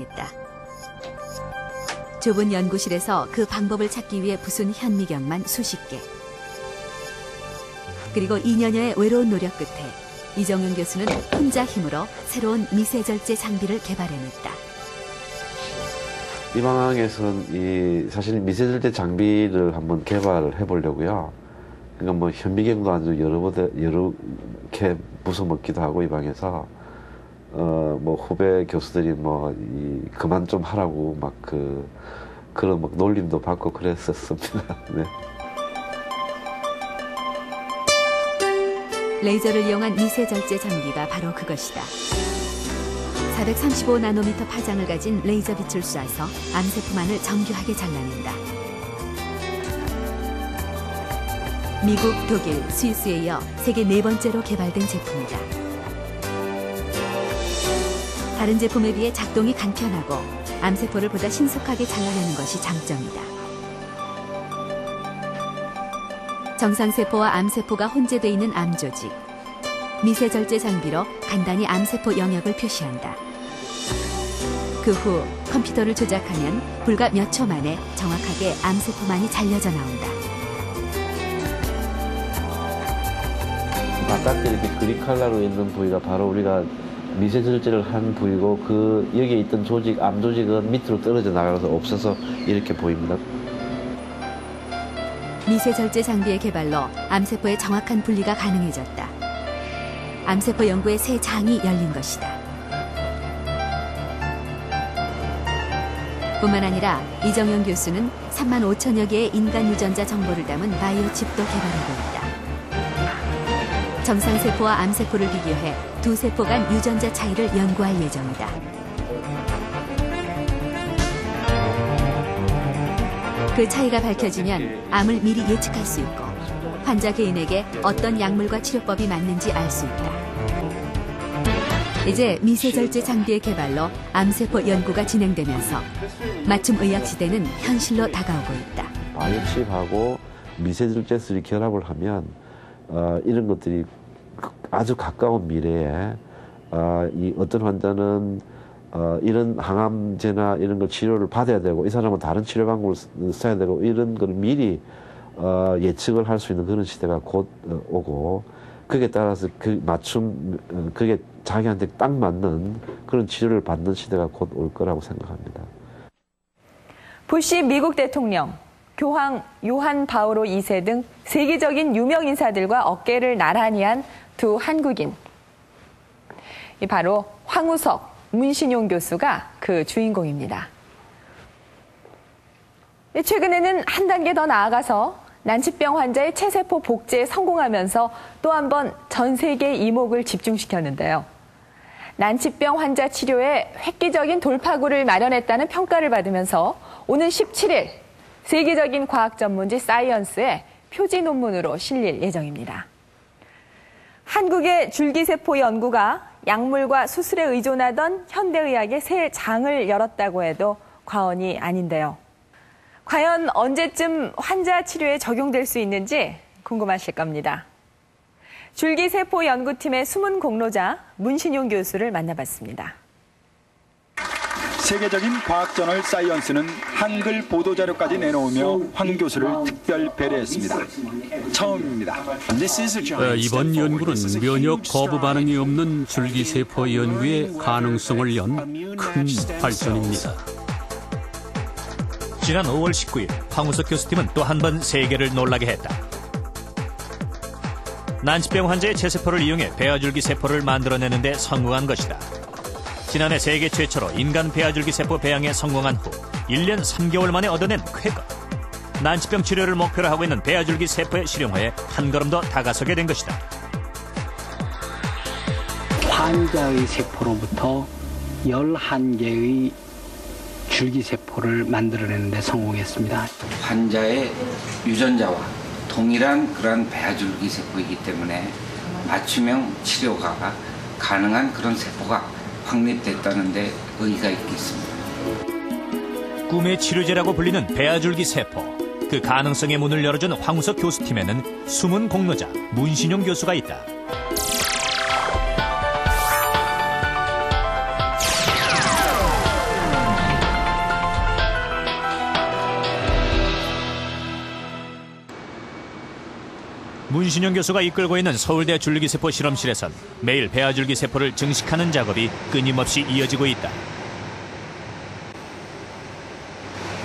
했다. 좁은 연구실에서 그 방법을 찾기 위해 부순 현미경만 수십 개. 그리고 2년여의 외로운 노력 끝에 이정윤 교수는 혼자 힘으로 새로운 미세절제 장비를 개발해냈다. 이 방향에서는 사실 미세절제 장비를 한번 개발을 해보려고요. 그러니까 뭐 현미경도 아주 여러 개 부숴먹기도 하고 이 방에서 뭐 후배 교수들이 그만 좀 하라고 그런 놀림도 받고 그랬었습니다. 네. 레이저를 이용한 미세절제 장비가 바로 그것이다. 435나노미터 파장을 가진 레이저 빛을 쏴서 암세포만을 정교하게 잘라낸다. 미국, 독일, 스위스에 이어 세계 4번째로 개발된 제품이다. 다른 제품에 비해 작동이 간편하고 암세포를 보다 신속하게 잘라내는 것이 장점이다. 정상세포와 암세포가 혼재돼 있는 암조직. 미세절제 장비로 간단히 암세포 영역을 표시한다. 그 후 컴퓨터를 조작하면 불과 몇 초 만에 정확하게 암세포만이 잘려져 나온다. 바깥에 이렇게 그리칼라로 있는 부위가 바로 우리가 미세절제를 한 부위고 여기에 있던 암 조직은 밑으로 떨어져 나가서 없어서 이렇게 보입니다. 미세절제 장비의 개발로 암세포의 정확한 분리가 가능해졌다. 암세포 연구의 새 장이 열린 것이다. 뿐만 아니라 이정윤 교수는 3만 5천여 개의 인간 유전자 정보를 담은 바이오 칩도 개발하고 있다. 정상세포와 암세포를 비교해 두 세포 간 유전자 차이를 연구할 예정이다. 그 차이가 밝혀지면 암을 미리 예측할 수 있고 환자 개인에게 어떤 약물과 치료법이 맞는지 알 수 있다. 이제 미세절제 장비의 개발로 암세포 연구가 진행되면서 맞춤 의학 시대는 현실로 다가오고 있다. 바이오칩하고 미세절제술이 결합을 하면 이런 것들이 아주 가까운 미래에 이 어떤 환자는 이런 항암제나 이런 걸 치료를 받아야 되고 이 사람은 다른 치료 방법을 써야 되고 이런 걸 미리 예측을 할 수 있는 그런 시대가 곧 오고 그에 따라서 그게 자기한테 딱 맞는 그런 치료를 받는 시대가 곧 올 거라고 생각합니다. 부시 미국 대통령, 교황 요한 바오로 2세 등 세계적인 유명 인사들과 어깨를 나란히 한 두 한국인. 바로 황우석, 문신용 교수가 그 주인공입니다. 최근에는 한 단계 더 나아가서 난치병 환자의 체세포 복제에 성공하면서 또 한 번 전 세계 이목을 집중시켰는데요. 난치병 환자 치료에 획기적인 돌파구를 마련했다는 평가를 받으면서 오는 17일 세계적인 과학 전문지 사이언스에 표지 논문으로 실릴 예정입니다. 한국의 줄기세포 연구가 약물과 수술에 의존하던 현대의학의 새 장을 열었다고 해도 과언이 아닌데요. 과연 언제쯤 환자 치료에 적용될 수 있는지 궁금하실 겁니다. 줄기세포 연구팀의 숨은 공로자 문신용 교수를 만나봤습니다. 세계적인 과학저널 사이언스는 한글 보도자료까지 내놓으며 황 교수를 특별 배려했습니다. 처음입니다. 이번 연구는 면역 거부 반응이 없는 줄기세포 연구의 가능성을 연 큰 발전입니다. 지난 5월 19일 황우석 교수팀은 또 한 번 세계를 놀라게 했다. 난치병 환자의 체세포를 이용해 배아줄기 세포를 만들어내는 데 성공한 것이다. 지난해 세계 최초로 인간 배아줄기 세포 배양에 성공한 후 1년 3개월 만에 얻어낸 쾌거. 난치병 치료를 목표로 하고 있는 배아줄기 세포의 실용화에 한 걸음 더 다가서게 된 것이다. 환자의 세포로부터 11개의 줄기세포를 만들어내는 데 성공했습니다. 환자의 유전자와 동일한 그런 배아줄기 세포이기 때문에 맞춤형 치료가 가능한 그런 세포가 확립됐다는 데 의의가 있겠습니다. 꿈의 치료제라고 불리는 배아줄기 세포. 그 가능성의 문을 열어준 황우석 교수팀에는 숨은 공로자 문신용 교수가 있다. 문신영 교수가 이끌고 있는 서울대 줄기세포 실험실에선 매일 배아줄기세포를 증식하는 작업이 끊임없이 이어지고 있다.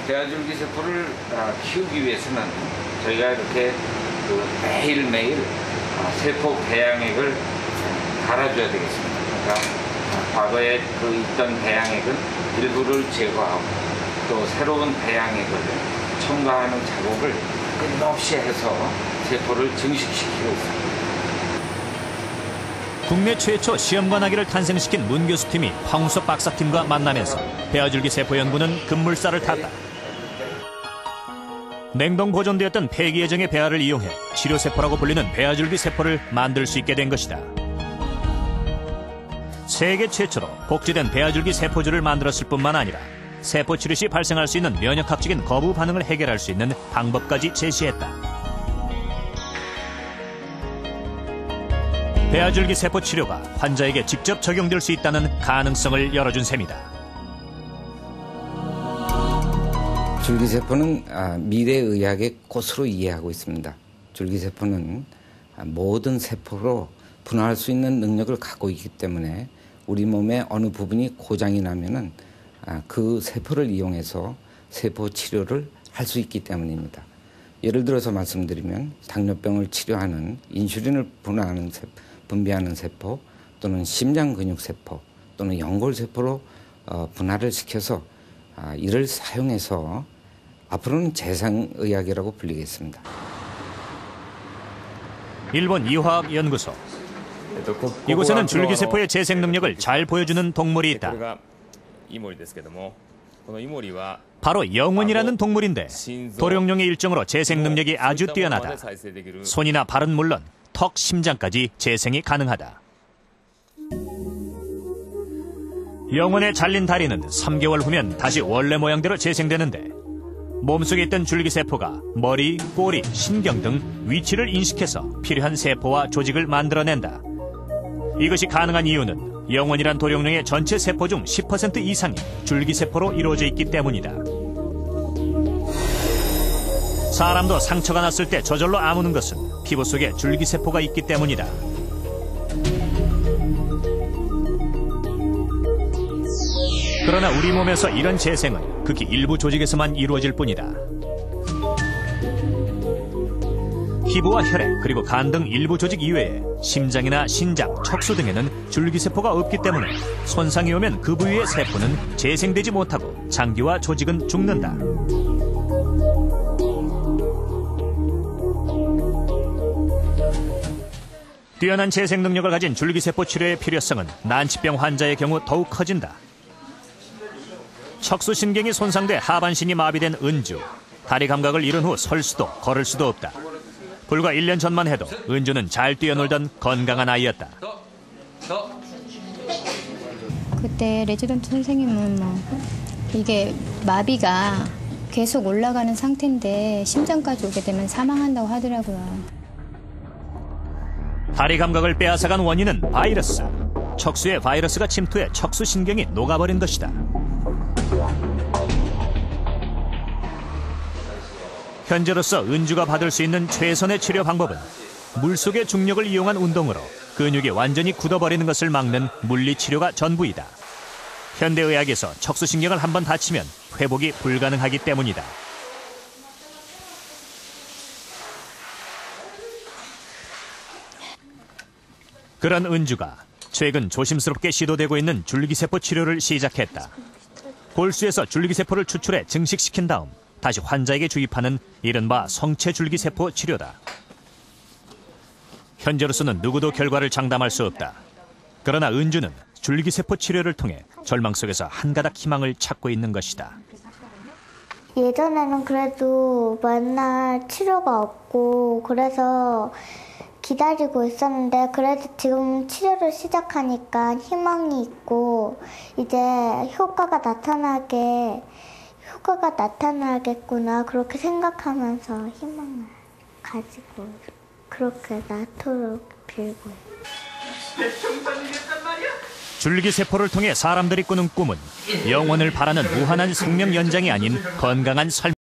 배아줄기세포를 키우기 위해서는 저희가 이렇게 매일매일 세포 배양액을 갈아줘야 되겠습니다. 그러니까 과거에 있던 배양액은 일부를 제거하고 또 새로운 배양액을 첨가하는 작업을 끊임없이 해서 세포를 증식시키고 있습니다. 국내 최초 시험관아기를 탄생시킨 문 교수팀이 황우석 박사팀과 만나면서 배아줄기세포 연구는 급물살을 탔다. 냉동 보존되었던 폐기 예정의 배아를 이용해 치료세포라고 불리는 배아줄기세포를 만들 수 있게 된 것이다. 세계 최초로 복제된 배아줄기세포주를 만들었을 뿐만 아니라 세포 치료 시 발생할 수 있는 면역학적인 거부 반응을 해결할 수 있는 방법까지 제시했다. 배아줄기세포 치료가 환자에게 직접 적용될 수 있다는 가능성을 열어준 셈이다. 줄기세포는 미래의학의 꽃으로 이해하고 있습니다. 줄기세포는 모든 세포로 분화할 수 있는 능력을 갖고 있기 때문에 우리 몸의 어느 부분이 고장이 나면은 그 세포를 이용해서 세포 치료를 할 수 있기 때문입니다. 예를 들어서 말씀드리면 당뇨병을 치료하는 인슐린을 분비하는 세포 또는 심장근육세포 또는 연골세포로 분할을 시켜서 이를 사용해서 앞으로는 재생의학이라고 불리겠습니다. 일본 이화학연구소. 이곳에는 줄기세포의 재생 능력을 잘 보여주는 동물이 있다. 바로 영혼이라는 동물인데 도룡뇽의 일종으로 재생 능력이 아주 뛰어나다. 손이나 발은 물론 턱, 심장까지 재생이 가능하다. 영혼에 잘린 다리는 3개월 후면 다시 원래 모양대로 재생되는데 몸속에 있던 줄기세포가 머리, 꼬리, 신경 등 위치를 인식해서 필요한 세포와 조직을 만들어낸다. 이것이 가능한 이유는 영혼이란 도룡뇽의 전체 세포 중 10% 이상이 줄기세포로 이루어져 있기 때문이다. 사람도 상처가 났을 때 저절로 아무는 것은 피부 속에 줄기세포가 있기 때문이다. 그러나 우리 몸에서 이런 재생은 극히 일부 조직에서만 이루어질 뿐이다. 피부와 혈액 그리고 간 등 일부 조직 이외에 심장이나 신장, 척수 등에는 줄기세포가 없기 때문에 손상이 오면 그 부위의 세포는 재생되지 못하고 장기와 조직은 죽는다. 뛰어난 재생 능력을 가진 줄기세포 치료의 필요성은 난치병 환자의 경우 더욱 커진다. 척수신경이 손상돼 하반신이 마비된 은주. 다리 감각을 잃은 후 설 수도 걸을 수도 없다. 불과 1년 전만 해도 은주는 잘 뛰어놀던 건강한 아이였다. 그때 레지던트 선생님은 이게 마비가 계속 올라가는 상태인데 심장까지 오게 되면 사망한다고 하더라고요. 다리 감각을 빼앗아간 원인은 바이러스. 척수에 바이러스가 침투해 척수신경이 녹아버린 것이다. 현재로서 은주가 받을 수 있는 최선의 치료 방법은 물속의 중력을 이용한 운동으로 근육이 완전히 굳어버리는 것을 막는 물리치료가 전부이다. 현대의학에서 척수신경을 한번 다치면 회복이 불가능하기 때문이다. 그런 은주가 최근 조심스럽게 시도되고 있는 줄기세포 치료를 시작했다. 골수에서 줄기세포를 추출해 증식시킨 다음 다시 환자에게 주입하는 이른바 성체줄기세포 치료다. 현재로서는 누구도 결과를 장담할 수 없다. 그러나 은주는 줄기세포 치료를 통해 절망 속에서 한가닥 희망을 찾고 있는 것이다. 예전에는 그래도 맨날 치료가 없고 그래서 기다리고 있었는데 그래도 지금 치료를 시작하니까 희망이 있고 이제 효과가 나타나겠구나 그렇게 생각하면서 희망을 가지고 그렇게 낳도록 빌고요. 줄기세포를 통해 사람들이 꾸는 꿈은 영혼을 바라는 무한한 생명 연장이 아닌 건강한 삶